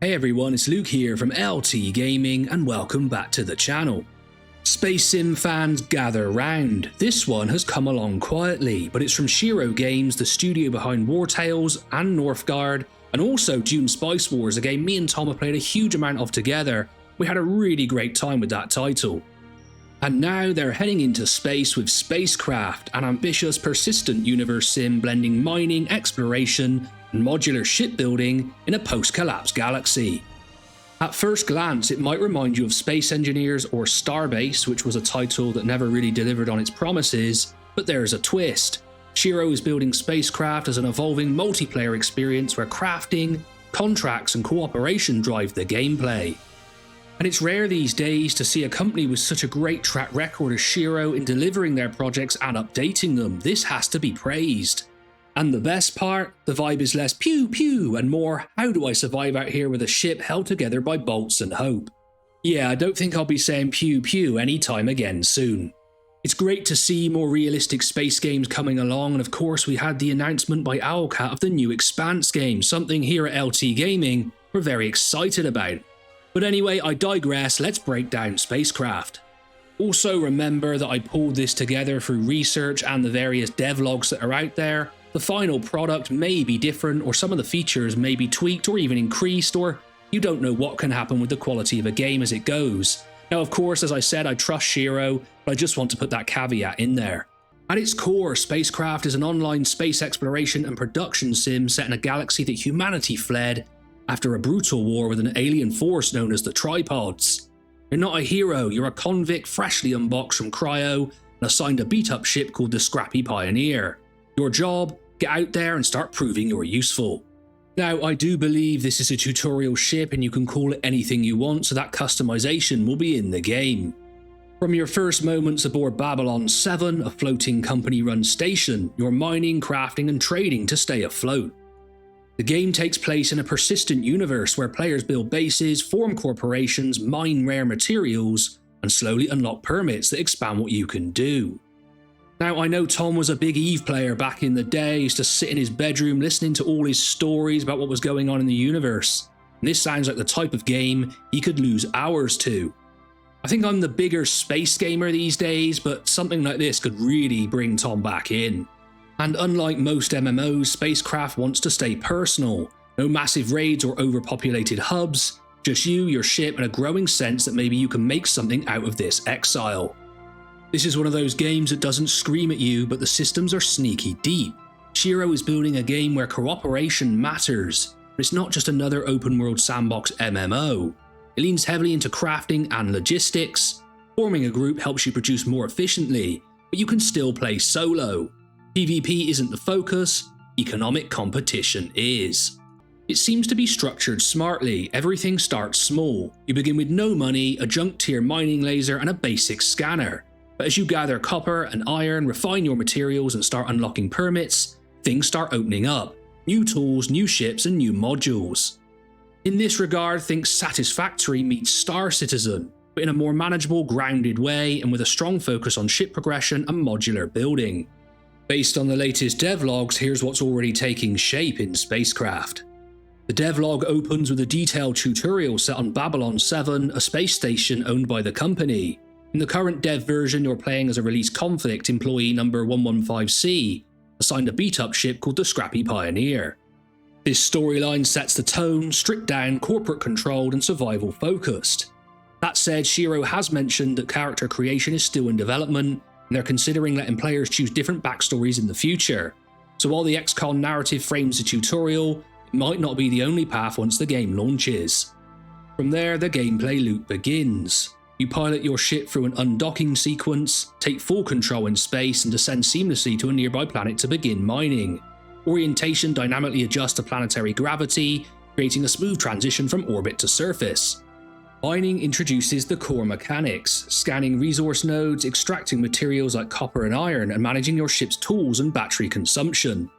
Hey everyone, it's Luke here from LT Gaming and welcome back to the channel. Space Sim fans gather round. This one has come along quietly, but it's from Shiro Games, the studio behind Wartales and Northgard, and also Dune Spice Wars, a game me and Tom have played a huge amount of together. We had a really great time with that title. And now they're heading into space with SpaceCraft, an ambitious, persistent universe sim blending mining, exploration, and modular shipbuilding in a post-collapse galaxy. At first glance, it might remind you of Space Engineers or Starbase, which was a title that never really delivered on its promises, but there's a twist. Shiro is building SpaceCraft as an evolving multiplayer experience where crafting, contracts, and cooperation drive the gameplay. And it's rare these days to see a company with such a great track record as Shiro in delivering their projects and updating them. This has to be praised. And the best part, the vibe is less pew pew and more how do I survive out here with a ship held together by bolts and hope. Yeah, I don't think I'll be saying pew pew anytime again soon. It's great to see more realistic space games coming along, and of course we had the announcement by Owlcat of the new Expanse game, something here at LT Gaming we're very excited about. But anyway, I digress, let's break down SpaceCraft. Also remember that I pulled this together through research and the various devlogs that are out there. The final product may be different, or some of the features may be tweaked or even increased, or you don't know what can happen with the quality of a game as it goes. Now of course, as I said, I trust Shiro, but I just want to put that caveat in there. At its core, SpaceCraft is an online space exploration and production sim set in a galaxy that humanity fled after a brutal war with an alien force known as the Tripods. You're not a hero, you're a convict freshly unboxed from cryo and assigned a beat-up ship called the Scrappy Pioneer. Your job? Get out there and start proving you're useful. Now, I do believe this is a tutorial ship and you can call it anything you want, so that customization will be in the game. From your first moments aboard Babylon 7, a floating company-run station, you're mining, crafting and trading to stay afloat. The game takes place in a persistent universe where players build bases, form corporations, mine rare materials, and slowly unlock permits that expand what you can do. Now, I know Tom was a big EVE player back in the day. He used to sit in his bedroom listening to all his stories about what was going on in the universe. And this sounds like the type of game he could lose hours to. I think I'm the bigger space gamer these days, but something like this could really bring Tom back in. And unlike most MMOs, SpaceCraft wants to stay personal. No massive raids or overpopulated hubs, just you, your ship, and a growing sense that maybe you can make something out of this exile. This is one of those games that doesn't scream at you, but the systems are sneaky deep. Shiro is building a game where cooperation matters, but it's not just another open world sandbox MMO. It leans heavily into crafting and logistics. Forming a group helps you produce more efficiently, but you can still play solo. PvP isn't the focus, economic competition is. It seems to be structured smartly. Everything starts small. You begin with no money, a junk tier mining laser and a basic scanner. But as you gather copper and iron, refine your materials and start unlocking permits, things start opening up. New tools, new ships and new modules. In this regard, think Satisfactory meets Star Citizen, but in a more manageable, grounded way and with a strong focus on ship progression and modular building. Based on the latest devlogs, here's what's already taking shape in SpaceCraft. The devlog opens with a detailed tutorial set on Babylon 7, a space station owned by the company. In the current dev version, you're playing as a released conflict employee number 115C, assigned a beat-up ship called the Scrappy Pioneer. This storyline sets the tone, stripped down, corporate-controlled and survival-focused. That said, Shiro has mentioned that character creation is still in development, and they're considering letting players choose different backstories in the future. So while the XCOM narrative frames the tutorial, it might not be the only path once the game launches. From there, the gameplay loop begins. You pilot your ship through an undocking sequence, take full control in space and descend seamlessly to a nearby planet to begin mining. Orientation dynamically adjusts to planetary gravity, creating a smooth transition from orbit to surface. Mining introduces the core mechanics, scanning resource nodes, extracting materials like copper and iron, and managing your ship's tools and battery consumption.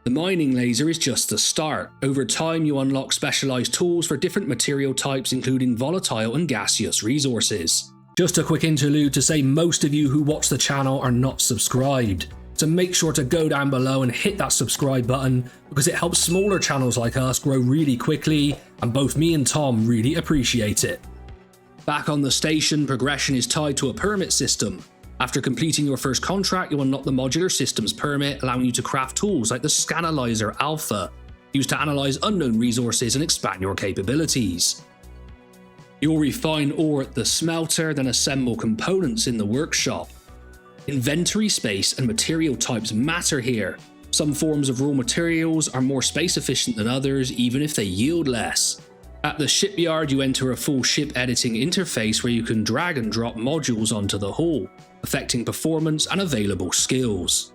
The mining laser is just the start. Over time, you unlock specialized tools for different material types, including volatile and gaseous resources. Just a quick interlude to say most of you who watch the channel are not subscribed. So make sure to go down below and hit that subscribe button because it helps smaller channels like us grow really quickly, and both me and Tom really appreciate it. Back on the station, progression is tied to a permit system. After completing your first contract, you'll unlock the modular systems permit, allowing you to craft tools like the Scanalyzer Alpha, used to analyze unknown resources and expand your capabilities. You'll refine ore at the smelter, then assemble components in the workshop. Inventory space and material types matter here. Some forms of raw materials are more space efficient than others, even if they yield less. At the shipyard, you enter a full ship editing interface where you can drag and drop modules onto the hull, affecting performance and available skills.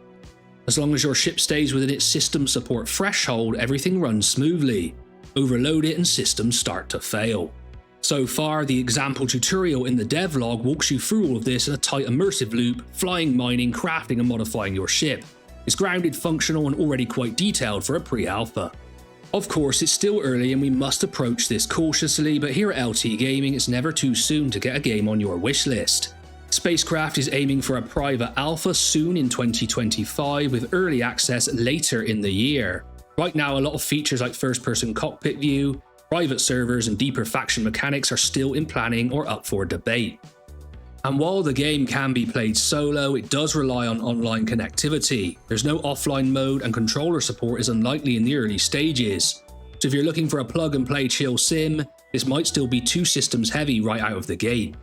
As long as your ship stays within its system support threshold, everything runs smoothly. Overload it and systems start to fail. So far, the example tutorial in the devlog walks you through all of this in a tight immersive loop, flying, mining, crafting and modifying your ship. It's grounded, functional and already quite detailed for a pre-alpha. Of course, it's still early and we must approach this cautiously, but here at LT Gaming it's never too soon to get a game on your wishlist. SpaceCraft is aiming for a private alpha soon in 2025 with early access later in the year. Right now, a lot of features like first-person cockpit view, private servers and deeper faction mechanics are still in planning or up for debate. And while the game can be played solo, it does rely on online connectivity. There's no offline mode and controller support is unlikely in the early stages. So if you're looking for a plug and play chill sim, this might still be two systems heavy right out of the gate.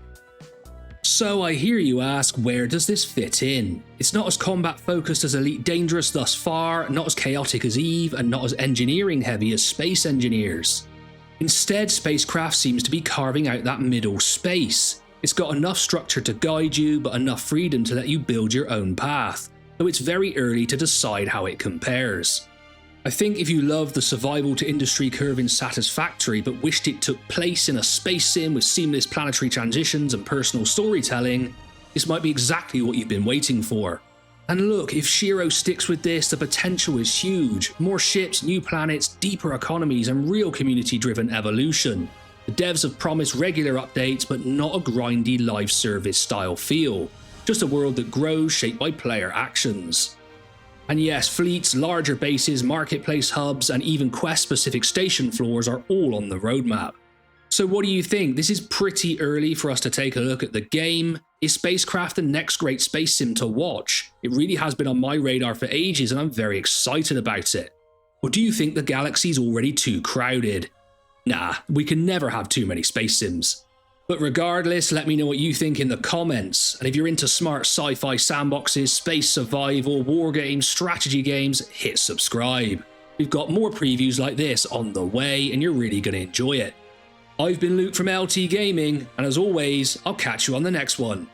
So I hear you ask, where does this fit in? It's not as combat focused as Elite Dangerous thus far, not as chaotic as Eve, and not as engineering heavy as Space Engineers. Instead, SpaceCraft seems to be carving out that middle space. It's got enough structure to guide you, but enough freedom to let you build your own path, though it's very early to decide how it compares. I think if you love the survival to industry curve in Satisfactory, but wished it took place in a space sim with seamless planetary transitions and personal storytelling, this might be exactly what you've been waiting for. And look, if Shiro sticks with this, the potential is huge. More ships, new planets, deeper economies, and real community-driven evolution. The devs have promised regular updates, but not a grindy live service style feel. Just a world that grows, shaped by player actions. And yes, fleets, larger bases, marketplace hubs, and even quest-specific station floors are all on the roadmap. So what do you think? This is pretty early for us to take a look at the game. Is SpaceCraft the next great space sim to watch? It really has been on my radar for ages and I'm very excited about it. Or do you think the galaxy's already too crowded? Nah, we can never have too many space sims. But regardless, let me know what you think in the comments. And if you're into smart sci-fi sandboxes, space survival, war games, strategy games, hit subscribe. We've got more previews like this on the way and you're really going to enjoy it. I've been Luke from LT Gaming, and as always, I'll catch you on the next one.